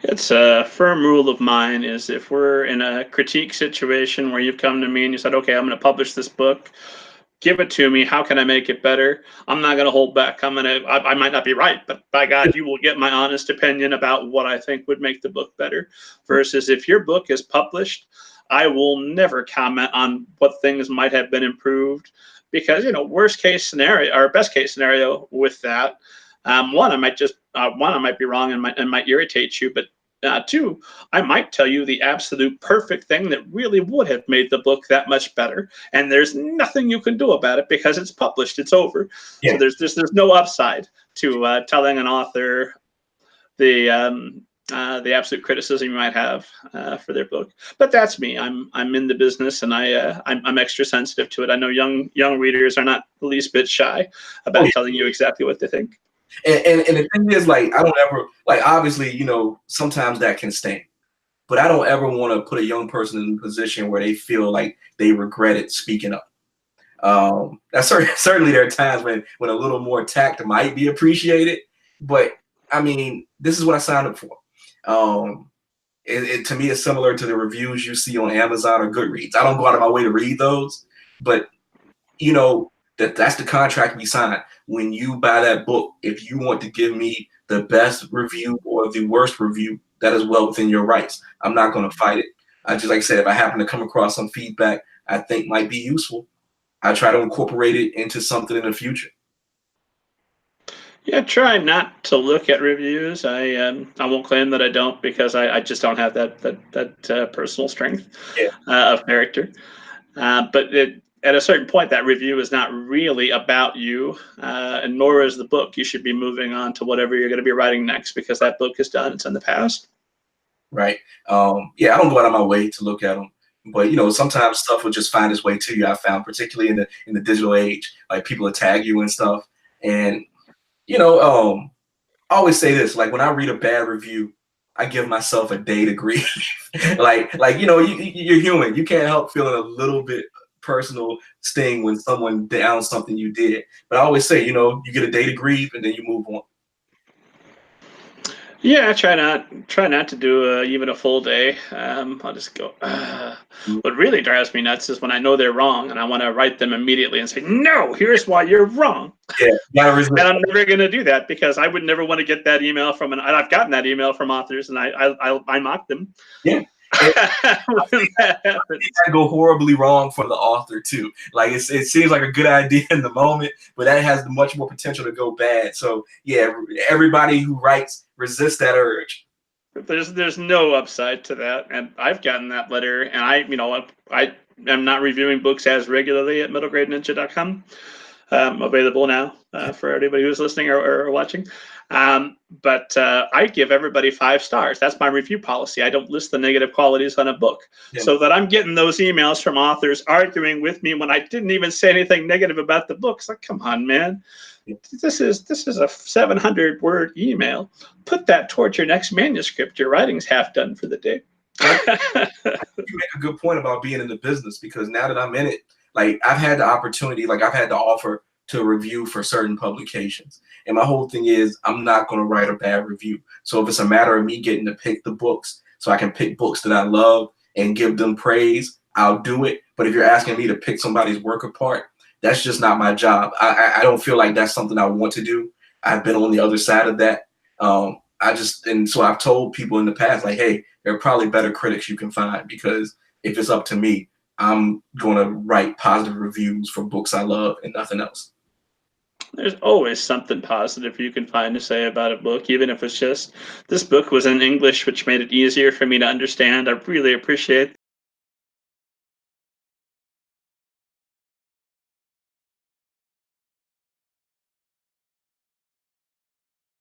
It's a firm rule of mine is if we're in a critique situation where you've come to me and you said, okay, I'm going to publish this book, give it to me. How can I make it better? I'm not going to hold back. I might not be right, but by God, you will get my honest opinion about what I think would make the book better. Versus if your book is published, I will never comment on what things might have been improved because, worst case scenario or best case scenario with that, one, I might be wrong and might irritate you, but two, I might tell you the absolute perfect thing that really would have made the book that much better, and there's nothing you can do about it because it's published, it's over. Yeah. So there's no upside to telling an author the absolute criticism you might have for their book. But that's me. I'm in the business, and I'm extra sensitive to it. I know young readers are not the least bit shy about telling you exactly what they think. And the thing is, like, I don't ever, like, obviously, sometimes that can sting, but I don't ever want to put a young person in a position where they feel like they regretted speaking up. That's certainly there are times when a little more tact might be appreciated, but I mean, this is what I signed up for. To me, it's similar to the reviews you see on Amazon or Goodreads. I don't go out of my way to read those, but that's the contract we signed. When you buy that book, if you want to give me the best review or the worst review, that is well within your rights. I'm not going to fight it. I just, like I said, if I happen to come across some feedback I think might be useful, I try to incorporate it into something in the future. Yeah, try not to look at reviews. I won't claim that I don't because I just don't have that personal strength of character. But at a certain point, that review is not really about you, and nor is the book. You should be moving on to whatever you're going to be writing next because that book is done. It's in the past. Right. Yeah, I don't go out of my way to look at them. But sometimes stuff will just find its way to you. I found, particularly in the digital age, like people will tag you and stuff. And I always say this: like when I read a bad review, I give myself a day to grieve. You're human. You can't help feeling a little bit personal sting when someone downs something you did. But I always say, you get a day to grieve and then you move on. Yeah, I try not to do even a full day. I'll just go. What really drives me nuts is when I know they're wrong and I want to write them immediately and say, "No, here's why you're wrong." Yeah, and I'm never going to do that because I would never want to get that email from I've gotten that email from authors and I mock them. Yeah. That go horribly wrong for the author too. Like it seems like a good idea in the moment, but that has much more potential to go bad. So yeah, everybody who writes resist that urge. There's no upside to that, and I've gotten that letter, and I am not reviewing books as regularly at middlegradeninja.com. Available now for anybody who's listening or watching. But I give everybody 5 stars. That's my review policy. I don't list the negative qualities on a book, so that I'm getting those emails from authors arguing with me when I didn't even say anything negative about the book. It's like, come on, man. This is a 700-word email. Put that towards your next manuscript. Your writing's half done for the day. You make a good point about being in the business, because now that I'm in it, like I've had the opportunity, like I've had the offer to review for certain publications. And my whole thing is I'm not going to write a bad review. So if it's a matter of me getting to pick the books so I can pick books that I love and give them praise, I'll do it. But if you're asking me to pick somebody's work apart, that's just not my job. I don't feel like that's something I want to do. I've been on the other side of that. And so I've told people in the past, like, hey, there are probably better critics you can find, because if it's up to me, I'm going to write positive reviews for books I love and nothing else. There's always something positive you can find to say about a book, even if it's just, this book was in English, which made it easier for me to understand. I really appreciate